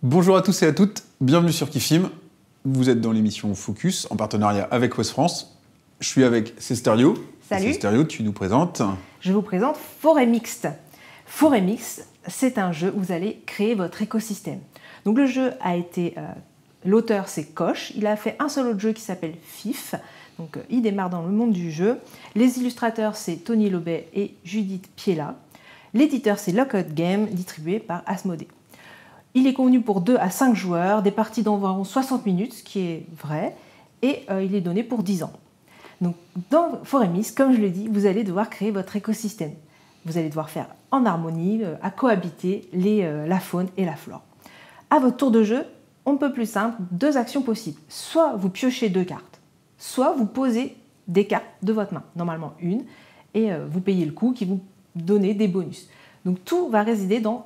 Bonjour à tous et à toutes, bienvenue sur Kifim. Vous êtes dans l'émission Focus, en partenariat avec West France. Je suis avec Cesterio. Salut. Cesterio, tu nous présentes. Je vous présente Forêt Mixte. Forêt Mixte, c'est un jeu où vous allez créer votre écosystème. Donc le jeu a été... l'auteur, c'est Koch. Il a fait un seul autre jeu qui s'appelle FIF. Donc il démarre dans le monde du jeu. Les illustrateurs, c'est Tony Lobet et Judith Piella. L'éditeur, c'est Lockout Game, distribué par Asmodée. Il est convenu pour 2 à 5 joueurs, des parties d'environ 60 minutes, ce qui est vrai, et il est donné pour 10 ans. Donc, dans Forêt Mixte, comme je l'ai dit, vous allez devoir créer votre écosystème. Vous allez devoir faire en harmonie, à cohabiter la faune et la flore. À votre tour de jeu, on ne peut plus simple, 2 actions possibles. Soit vous piochez 2 cartes, soit vous posez des cartes de votre main, normalement une, et vous payez le coût qui vous donne des bonus. Donc tout va résider dans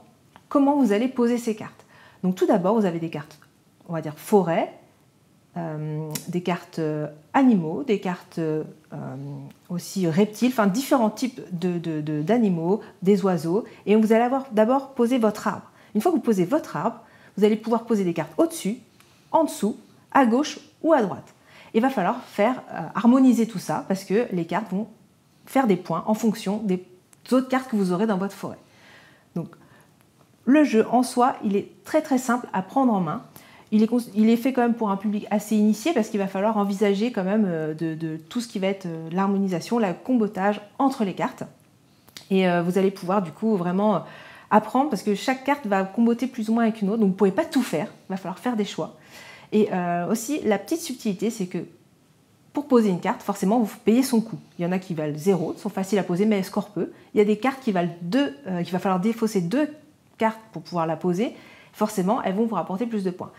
comment vous allez poser ces cartes. Donc tout d'abord, vous avez des cartes, on va dire forêt, des cartes animaux, des cartes aussi reptiles, enfin différents types d'animaux, des oiseaux, et vous allez d'abord poser votre arbre. Une fois que vous posez votre arbre, vous allez pouvoir poser des cartes au-dessus, en dessous, à gauche ou à droite. Il va falloir faire harmoniser tout ça parce que les cartes vont faire des points en fonction des autres cartes que vous aurez dans votre forêt. Donc, le jeu en soi, il est très très simple à prendre en main. Il est fait quand même pour un public assez initié parce qu'il va falloir envisager quand même de tout ce qui va être l'harmonisation, le combotage entre les cartes. Et vous allez pouvoir du coup vraiment apprendre parce que chaque carte va comboter plus ou moins avec une autre. Donc vous ne pouvez pas tout faire, il va falloir faire des choix. Et aussi, la petite subtilité, c'est que pour poser une carte, forcément, vous payez son coût. Il y en a qui valent 0, sont faciles à poser, mais elles scorent peu. Il y a des cartes qui valent 2, qu'il va falloir défausser 2 cartes pour pouvoir la poser. Forcément, elles vont vous rapporter plus de points.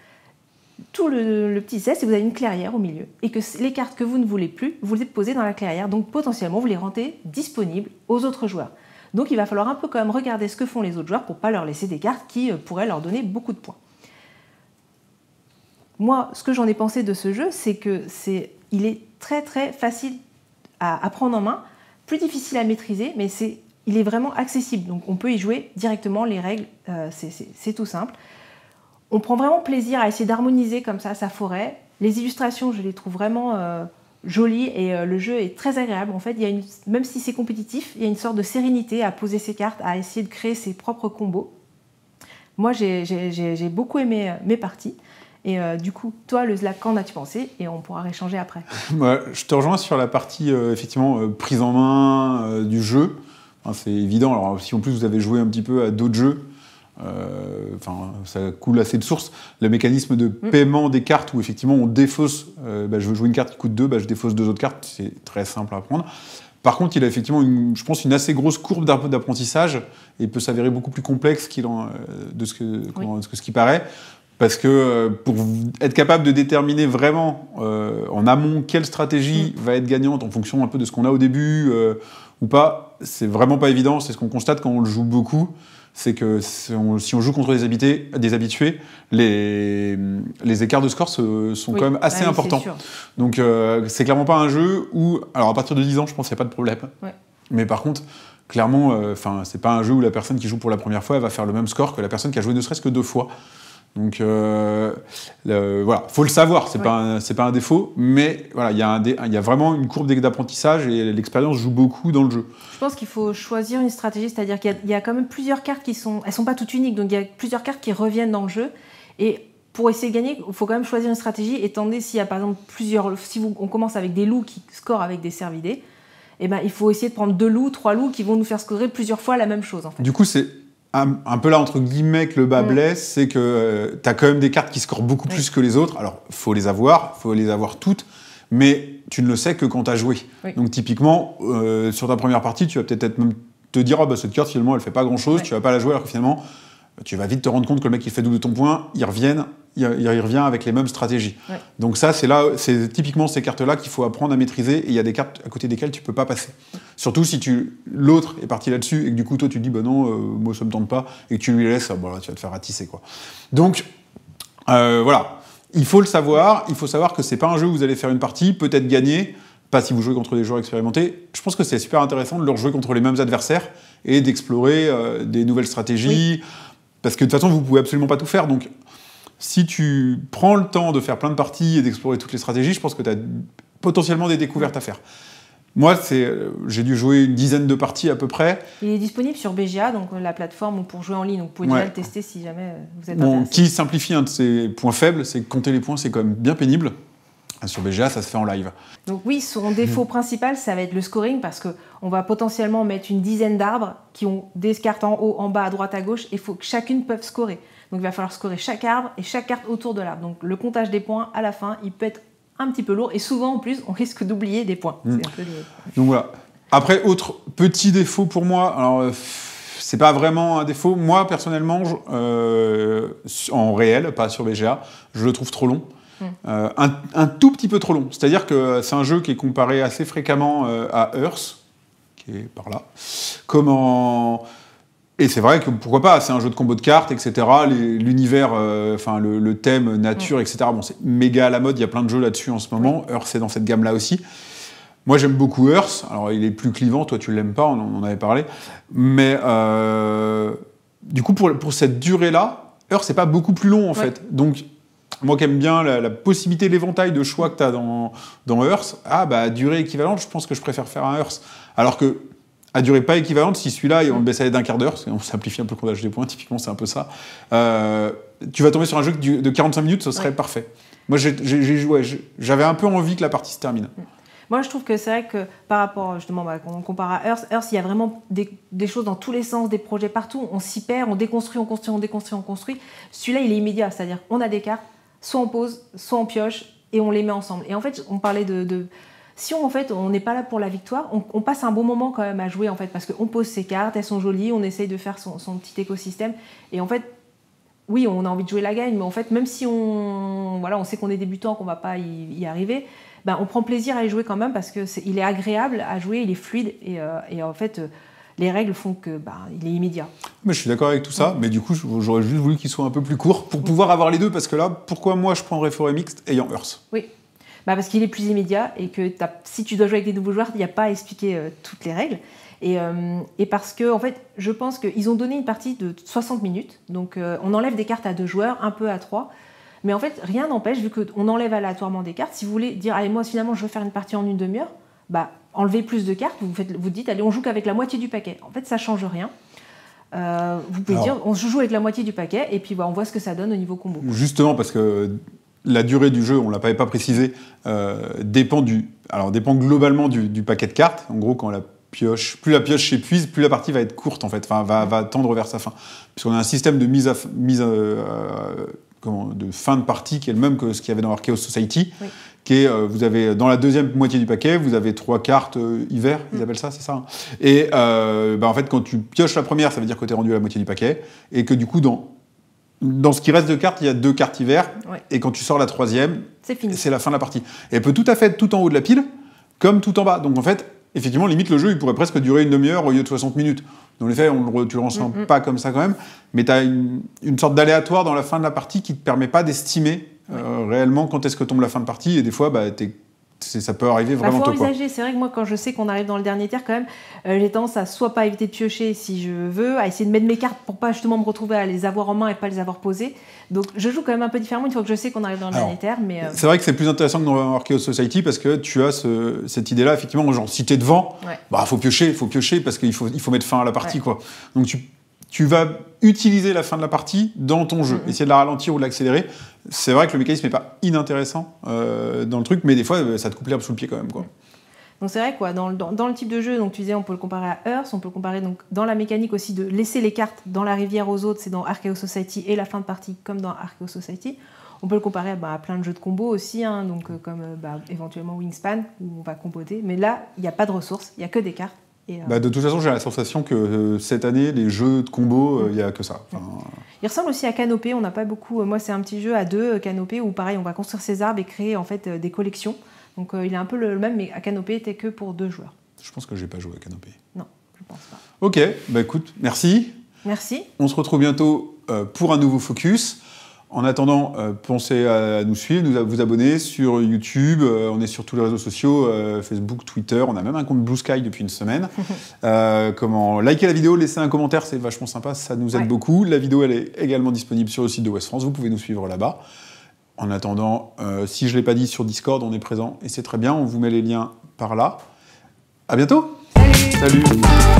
Tout le petit c'est que vous avez une clairière au milieu et que les cartes que vous ne voulez plus, vous les posez dans la clairière. Donc potentiellement, vous les rendez disponibles aux autres joueurs. Donc il va falloir un peu quand même regarder ce que font les autres joueurs pour ne pas leur laisser des cartes qui pourraient leur donner beaucoup de points. Moi, ce que j'en ai pensé de ce jeu, c'est qu'il est très très facile à prendre en main, plus difficile à maîtriser, mais il est vraiment accessible. Donc on peut y jouer directement, les règles, c'est tout simple. On prend vraiment plaisir à essayer d'harmoniser comme ça sa forêt. Les illustrations, je les trouve vraiment jolies et le jeu est très agréable. En fait, même si c'est compétitif, il y a une sorte de sérénité à poser ses cartes, à essayer de créer ses propres combos. Moi, j'ai beaucoup aimé mes parties. Et du coup, toi, le Slack, qu'en as-tu pensé? Et on pourra réchanger après. Je te rejoins sur la partie effectivement prise en main du jeu. Enfin, c'est évident. Alors, si en plus vous avez joué un petit peu à d'autres jeux, ça coule assez de source. Le mécanisme de paiement des cartes où effectivement on défausse, je veux jouer une carte qui coûte 2, je défausse 2 autres cartes, c'est très simple à apprendre. Par contre, il a effectivement, je pense, une assez grosse courbe d'apprentissage et peut s'avérer beaucoup plus complexe de ce qui paraît. Parce que pour être capable de déterminer vraiment en amont quelle stratégie va être gagnante en fonction un peu de ce qu'on a au début ou pas, c'est vraiment pas évident. C'est ce qu'on constate quand on le joue beaucoup. C'est que si on joue contre des habitués, les écarts de score sont quand même assez importants. Donc c'est clairement pas un jeu où, alors à partir de 10 ans, je pense qu'il n'y a pas de problème. Ouais. Mais par contre, clairement, c'est pas un jeu où la personne qui joue pour la première fois, elle va faire le même score que la personne qui a joué ne serait-ce que 2 fois. Donc voilà, faut le savoir, c'est pas un défaut, mais voilà, il y a vraiment une courbe d'apprentissage et l'expérience joue beaucoup dans le jeu. Je pense qu'il faut choisir une stratégie, c'est-à-dire qu'il y a quand même plusieurs cartes elles sont pas toutes uniques, donc il y a plusieurs cartes qui reviennent dans le jeu et pour essayer de gagner, il faut quand même choisir une stratégie. Étant donné s'il y a par exemple on commence avec des loups qui scorent avec des cervidés, il faut essayer de prendre 2 loups, 3 loups qui vont nous faire scorer plusieurs fois la même chose en fait. Du coup, c'est un peu là, entre guillemets, que le bas blesse, c'est que tu as quand même des cartes qui scorent beaucoup plus que les autres. Alors, il faut les avoir toutes, mais tu ne le sais que quand tu as joué. Oui. Donc, typiquement, sur ta première partie, tu vas peut-être même te dire cette carte, finalement, elle fait pas grand-chose, tu vas pas la jouer, alors que finalement, tu vas vite te rendre compte que le mec qui fait double ton point, il revient avec les mêmes stratégies. Ouais. Donc ça, c'est typiquement ces cartes-là qu'il faut apprendre à maîtriser, et il y a des cartes à côté desquelles tu peux pas passer. Surtout si l'autre est parti là-dessus, et que du coup, toi, tu te dis, non, moi, ça me tente pas, et que tu lui laisses, là, tu vas te faire ratisser, quoi. Donc, voilà. Il faut le savoir, il faut savoir que c'est pas un jeu où vous allez faire une partie, peut-être gagner, pas si vous jouez contre des joueurs expérimentés. Je pense que c'est super intéressant de leur jouer contre les mêmes adversaires, et d'explorer des nouvelles stratégies, parce que de toute façon, vous pouvez absolument pas tout faire, donc si tu prends le temps de faire plein de parties et d'explorer toutes les stratégies, je pense que tu as potentiellement des découvertes à faire. Moi, j'ai dû jouer une dizaine de parties à peu près. Il est disponible sur BGA, donc la plateforme pour jouer en ligne. Donc vous pouvez déjà le tester si jamais vous êtes intéressé. Qui simplifie un de ses points faibles, c'est que compter les points, c'est quand même bien pénible. Sur BGA, ça se fait en live. Donc oui, son défaut principal, ça va être le scoring, parce qu'on va potentiellement mettre une dizaine d'arbres qui ont des cartes en haut, en bas, à droite, à gauche, et il faut que chacune puisse scorer. Donc il va falloir scorer chaque arbre et chaque carte autour de l'arbre. Donc le comptage des points, à la fin, il peut être un petit peu lourd, et souvent en plus on risque d'oublier des points. C'est un peu Donc voilà. Après, autre petit défaut pour moi, alors c'est pas vraiment un défaut, moi personnellement, en réel, pas sur BGA, je le trouve trop long. Un tout petit peu trop long. C'est-à-dire que c'est un jeu qui est comparé assez fréquemment à Earth, qui est par là, Et c'est vrai que, pourquoi pas, c'est un jeu de combo de cartes, etc. L'univers, le thème nature, etc. Bon, c'est méga à la mode, il y a plein de jeux là-dessus en ce moment. Earth, c'est dans cette gamme-là aussi. Moi, j'aime beaucoup Earth. Alors, il est plus clivant, toi, tu l'aimes pas, on en avait parlé. Mais, du coup, pour cette durée-là, Earth, c'est pas beaucoup plus long, en fait. Donc, moi qui aime bien la possibilité, l'éventail de choix que tu as dans Earth, durée équivalente, je pense que je préfère faire un Earth. Alors que, à durée pas équivalente, si celui-là, on le baissait d'un quart d'heure, parce qu'on simplifie un peu le comptage des points, typiquement c'est un peu ça, tu vas tomber sur un jeu de 45 minutes, ce serait parfait. Moi, j'avais un peu envie que la partie se termine. Moi, je trouve que c'est vrai que par rapport, justement, quand on compare à Earth, il y a vraiment des choses dans tous les sens, des projets partout, on s'y perd, on déconstruit, on construit, on déconstruit, on construit. Celui-là, il est immédiat, c'est-à-dire on a des cartes, soit on pose, soit on pioche, et on les met ensemble. Et en fait, on parlait si on n'est pas là pour la victoire, on passe un bon moment quand même à jouer, en fait, parce qu'on pose ses cartes, elles sont jolies, on essaye de faire son petit écosystème. Et en fait, oui, on a envie de jouer la gagne, mais en fait, même si on sait qu'on est débutant, qu'on ne va pas y arriver, on prend plaisir à y jouer quand même, parce qu'il est agréable à jouer, il est fluide, et en fait, les règles font qu'il est immédiat. Mais je suis d'accord avec tout ça, mais du coup, j'aurais juste voulu qu'il soit un peu plus court pour pouvoir avoir les deux, parce que là, pourquoi moi je prendrais Forêt Mixte ayant Earth ? Oui. Parce qu'il est plus immédiat, et que si tu dois jouer avec des nouveaux joueurs, il n'y a pas à expliquer toutes les règles. Et parce que, en fait, je pense qu'ils ont donné une partie de 60 minutes. Donc, on enlève des cartes à 2 joueurs, un peu à 3. Mais en fait, rien n'empêche, vu qu'on enlève aléatoirement des cartes, si vous voulez dire, allez, moi, finalement, je veux faire une partie en une demi-heure, enlevez plus de cartes, vous dites, allez, on joue qu'avec la moitié du paquet. En fait, ça ne change rien. Vous pouvez dire, on joue avec la moitié du paquet, et puis on voit ce que ça donne au niveau combo. Justement, parce que la durée du jeu, on ne l'avait pas précisé, dépend globalement du paquet de cartes. En gros, plus la pioche s'épuise, plus la partie va être courte, en fait, va tendre vers sa fin. Puisqu'on a un système de de fin de partie qui est le même que ce qu'il y avait dans Archaeos Society, qui est, vous avez, dans la deuxième moitié du paquet, vous avez 3 cartes hiver, ils appellent ça, c'est ça, hein. Et en fait, quand tu pioches la première, ça veut dire que tu es rendu à la moitié du paquet, et que du coup, dans ce qui reste de cartes, il y a 2 cartes hiver, et quand tu sors la troisième, c'est la fin de la partie. Et elle peut tout à fait être tout en haut de la pile, comme tout en bas. Donc en fait, effectivement, limite, le jeu, il pourrait presque durer une demi-heure au lieu de 60 minutes. Dans les faits, tu le ressens pas comme ça quand même, mais tu as une sorte d'aléatoire dans la fin de la partie qui ne te permet pas d'estimer réellement quand est-ce que tombe la fin de partie, et des fois, ça peut arriver vraiment tôt. Il faut envisager. C'est vrai que moi, quand je sais qu'on arrive dans le dernier tiers, quand même, j'ai tendance à soit pas éviter de piocher si je veux, à essayer de mettre mes cartes pour pas justement me retrouver à les avoir en main et pas les avoir posées. Donc je joue quand même un peu différemment une fois que je sais qu'on arrive dans le dernier tiers. Mais c'est vrai que c'est plus intéressant que dans Archaeos Society, parce que tu as cette idée-là, effectivement, genre si t'es devant, faut piocher parce qu'il faut mettre fin à la partie, quoi. Donc tu vas utiliser la fin de la partie dans ton jeu, essayer de la ralentir ou de l'accélérer. C'est vrai que le mécanisme n'est pas inintéressant dans le truc, mais des fois, ça te coupe l'herbe sous le pied quand même, quoi. Donc c'est vrai quoi, dans le type de jeu, donc tu disais, on peut le comparer à Earth, on peut le comparer donc dans la mécanique aussi de laisser les cartes dans la rivière aux autres, c'est dans Archaeos Society, et la fin de partie comme dans Archaeos Society. On peut le comparer à plein de jeux de combos aussi, hein, donc comme éventuellement Wingspan, où on va compoter, mais là, il n'y a pas de ressources, il n'y a que des cartes. De toute façon, j'ai la sensation que cette année, les jeux de combo, il n'y a que ça. Il ressemble aussi à Canopée, on n'a pas beaucoup... Moi, c'est un petit jeu à 2, Canopée, où pareil, on va construire ses arbres et créer en fait des collections. Donc il est un peu le même, mais à Canopée, n'était que pour 2 joueurs. Je pense que je n'ai pas joué à Canopée. Non, je pense pas. Ok, écoute, merci. Merci. On se retrouve bientôt pour un nouveau focus. En attendant, pensez à nous suivre, à vous abonner sur YouTube. On est sur tous les réseaux sociaux, Facebook, Twitter. On a même un compte Blue Sky depuis une semaine. Likez la vidéo, laissez un commentaire, c'est vachement sympa, ça nous aide beaucoup. La vidéo, elle est également disponible sur le site de Ouest France. Vous pouvez nous suivre là-bas. En attendant, si je ne l'ai pas dit, sur Discord, on est présent et c'est très bien. On vous met les liens par là. À bientôt. Salut. Salut.